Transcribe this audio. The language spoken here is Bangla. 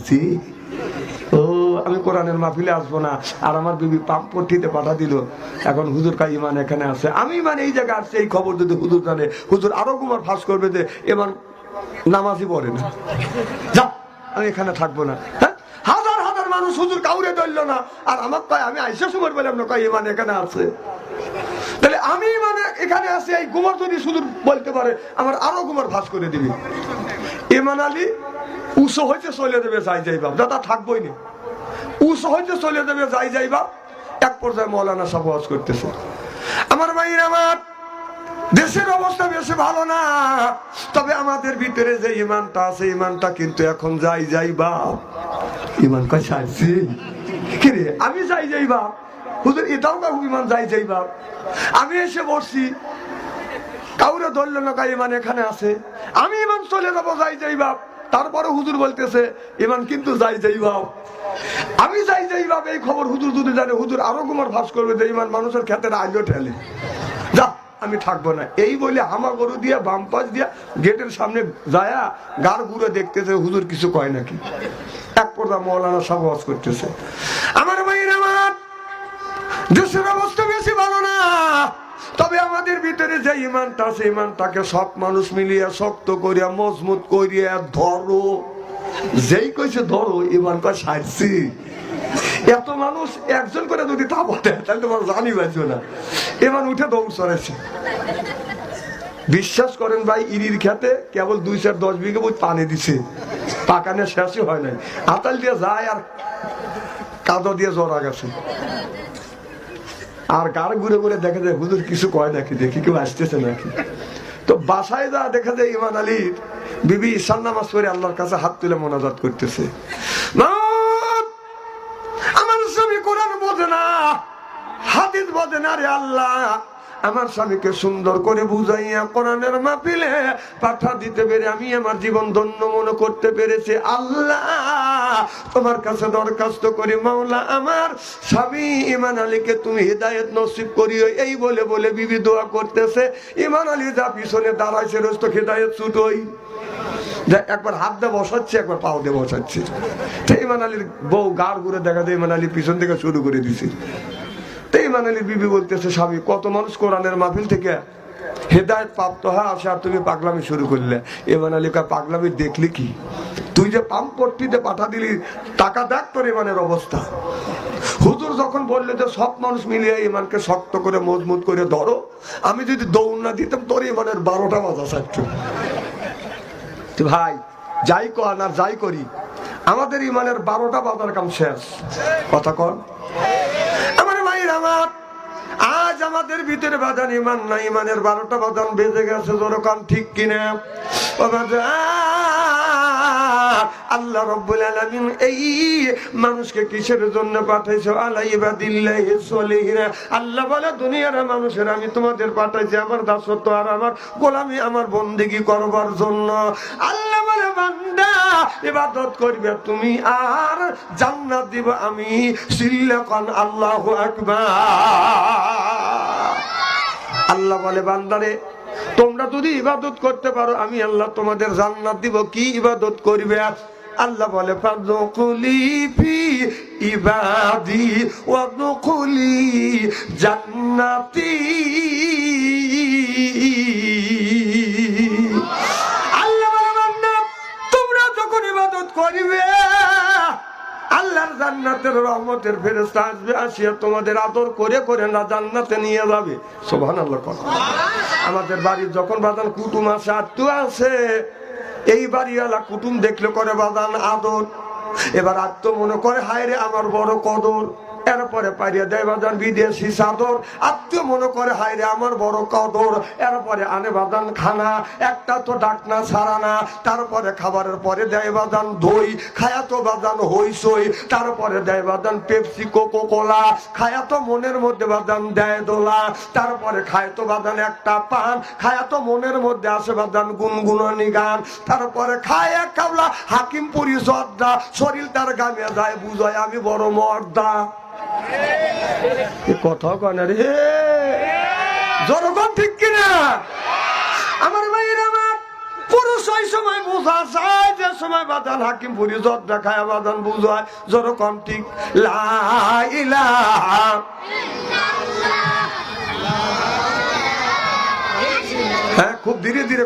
সারছি। ও আমি কোরআনের মাহফিলে আসবো না, আর আমার বিবি পাম্পট্টিতে পাঠা দিল, এখন হুজুর কা ইমান এখানে আছে, আমি মানে এই জায়গায় আসছে, এই খবর যদি হুজুর জানে, হুজুর আরো কুমার ফাঁস করবে যে এবার নামাজই পড়ে না, যা আমি এখানে থাকবো না। হ্যাঁ, হাজার হাজার মানুষ হুজুর কাউরে ধরল না, আর আমার কয় আমি আইসা সময় বললাম না কয় ইমান এখানে আছে। তাহলে আমি মানে এখানে আছি, এই কুমার যদি শুধু বলতে পারে আমার আরো কুমার ফাঁস করে দিবি। ইমান আলী উঁচু হইতে চলে যাবে যাই যাই বাপ, দাদা থাকবোই না, উঁচু হইতে চলে যাবে যাই যাই বাপ। এক পর্যায়ে মৌলানা সাহেব ওয়াজ করতেছে, আমার ভাইয়ের আমার দেশের অবস্থা বেশি ভালো না, তবে আমাদের ভিতরে যে ইমানটা আছে ইমানটা কিন্তু এখন যাই যাই বাপ। ইমান কয় চাইছি কি রে, আমি যাই যাই বাপ হুজুর, এটাও কাউ ইমান যাই যাই বাপ। আমি এসে বসছি, কাউরে ধরলো না কাই ইমান এখানে আছে, আমি ইমান চলে যাবো যাই যাই বাপ। তারপরে হুজুর বলতেছে ইমান কিন্তু যাই যাই বাপ, আমি যাই যাই বাপ। এই খবর হুজুর যদি জানে, হুজুর আরো কুমার ফাঁস করবে যে ইমান মানুষের ক্ষেত্রে আইলো ঠেলে, যা আমি থাকবো না। এই বলে হামা গরু দিয়া বাম পাশ দিয়া গেটের সামনে যায়া গার ঘুরে দেখতেছে হুজুর কিছু কয় নাকি। এক পর্দা মৌলানা সাহেব ওয়াজ করতেছে, আমার ভাইয়ের আমার দেশের অবস্থা বেশি ভালো না, তবে আমাদের ভিতরে যে ইমানটা আছে ইমানটাকে সব মানুষ মিলিয়ে শক্ত করিয়া মজবুত করিয়া ধরো। যেই কইছে ধরো, ইমান কয় সারছি। এত মানুষ একজন করে যদি তা বলে তাহলে তোমার জানি পাইছো না, এবার উঠে দৌড় সরেছে। বিশ্বাস করেন ভাই, ইরির খেতে কেবল 2-10 বিঘে পানি দিছে, পাকানে শেষই হয় নাই, আতাল দিয়ে যায় আর কাদা দিয়ে জড়া গেছে। আর গার ঘুরে ঘুরে দেখা যায় হুজুর কিছু কয় নাকি, দেখি কেউ আসতেছে নাকি। তো বাসায় যা দেখা যায় ইমান আলীর বিবি ঈশান নামাজ পড়ে আল্লাহর কাছে হাত তুলে মোনাজাত করতেছে, আমার স্বামী কোরআন বোঝে না, হাদিস বোঝে না, রে আল্লাহ আমার স্বামীকে সুন্দর করে বুঝাইয়া কোরআনের মাহফিলে পাঠা দিতে পেরে আমি আমার জীবন ধন্য মনে করতে পেরেছি। আল্লাহ তোমার কাছে দরখাস্ত করি, মাওলা আমার স্বামী ইমান আলীকে তুমি হিদায়াত নসিব করিও। এই বলে বলে বিবি দোয়া করতেছে, ইমান আলী যা পিছনে দাঁড়াইছে রোজ তো হিদায়াত ছুটোই, একবার হাত দিয়ে বসাচ্ছে একবার পাও দিয়ে বসাচ্ছে। ইমান আলীর বউ গার ঘুরে দেখা যায় ইমান আলী পিছন থেকে শুরু করে দিছে। ইমান আলীর বিবি বলতেছে, স্বামী কত মানুষ কোরআনের মাহফিল থেকে হেদায়েত প্রাপ্ত হয় আসে, আর তুমি পাগলামি শুরু করলে। ইমান আলী কয় পাগলামি দেখলি কি, তুই যে পাম্পট্টিতে পাঠা দিলি, টাকা দেখ তোর ইমানের অবস্থা। হুজুর যখন বললে যে সব মানুষ মিলিয়ে ইমানকে শক্ত করে মজবুত করে ধরো, আমি যদি দৌড় না দিতাম তোর ইমানের 12টা বাজা থাকতো। ভাই যাই কর আর যাই করি, আমাদের ইমানের 12টা বাজার কাম শেষ। কথা কর আমার ভাইয়ের আমার, আজ আমাদের ভিতরে বাজান ইমান না, ইমানের 12টা বাজান বেজে গেছে, জোরকান ঠিক কিনা? আল্লাহ রাব্বুল আলামিন এই মানুষকে কিসের জন্য পাঠাইছো? আলাইবাদিল্লাহিস সলিহিনা। আল্লাহ বলে দুনিয়ার মানুষের আমি তোমাদের পাঠাইছি আমার দাসত্ব আর আমার গোলামি, আমার বন্দেগী করবার জন্য। আল্লাহ বলে বান্দা ইবাদত করবে তুমি আর জান্নাত দিব আমি। সিল্লাকান আল্লাহু আকবার। আল্লাহ বলে বান্দারে তোমরা যদি ইবাদত করতে পারো আমি আল্লাহ তোমাদের জান্নাত দিব। কি ইবাদত করবে? আল্লাহ বলে ফাদখুলি ফি ইবাদি ওয়াদখুলি জান্নাতি। আল্লাহ বলে বান্দা তোমরা যখন ইবাদত করবে আল্লাহর জান্নাতের রহমতের ফেরেশতা আসবে, আসিয়া তোমাদের আদর করে করে না জান্নাতে নিয়ে যাবে। সুবহানাল্লাহ। আমাদের বাড়ির যখন বাজান কুটুম আসে, আত্মীয় আছে, এই বাড়িওয়ালা কুটুম দেখলে করে বাজান আদর। এবার আত্মীয় মনে করে হায় রে আমার বড় কদর, এরপরে পাইয়া দেয় বাজান বিদেশি চাদর। আত্মীয় মনে করে হায় রে আমার বড় কদর, এরপরে আনে বাজান খানা, একটা তো ডাকনা ছাড়া না। তারপরে খাবারের পরে দেয় বাজান দই, খায়া তো বাজান হইসই। তারপরে দেয় বাজান পেপসি কোকো কোলা, খায়া তো মনের মধ্যে বাজান দেয় দোলা। তারপরে খায় তো বাজান একটা পান, খায়া তো মনের মধ্যে আসে বাজান গুনগুনানি গান। তারপরে খায় এক কাবলা হাকিমপুরি জর্দা, শরীর তার গামে যায় বুঝায় আমি বড় মর্দা। কথা কন রে জনগণ ঠিক কিনা? আমার ভাইয়ের আমার পুরুষ সেই সময় বোঝা যায় যে সময় বাদান হাকিম পুরি জট দেখায় বাদান বুঝায় যেরকম ঠিক লা ইলাহা হ্যাঁ খুব ধীরে ধীরে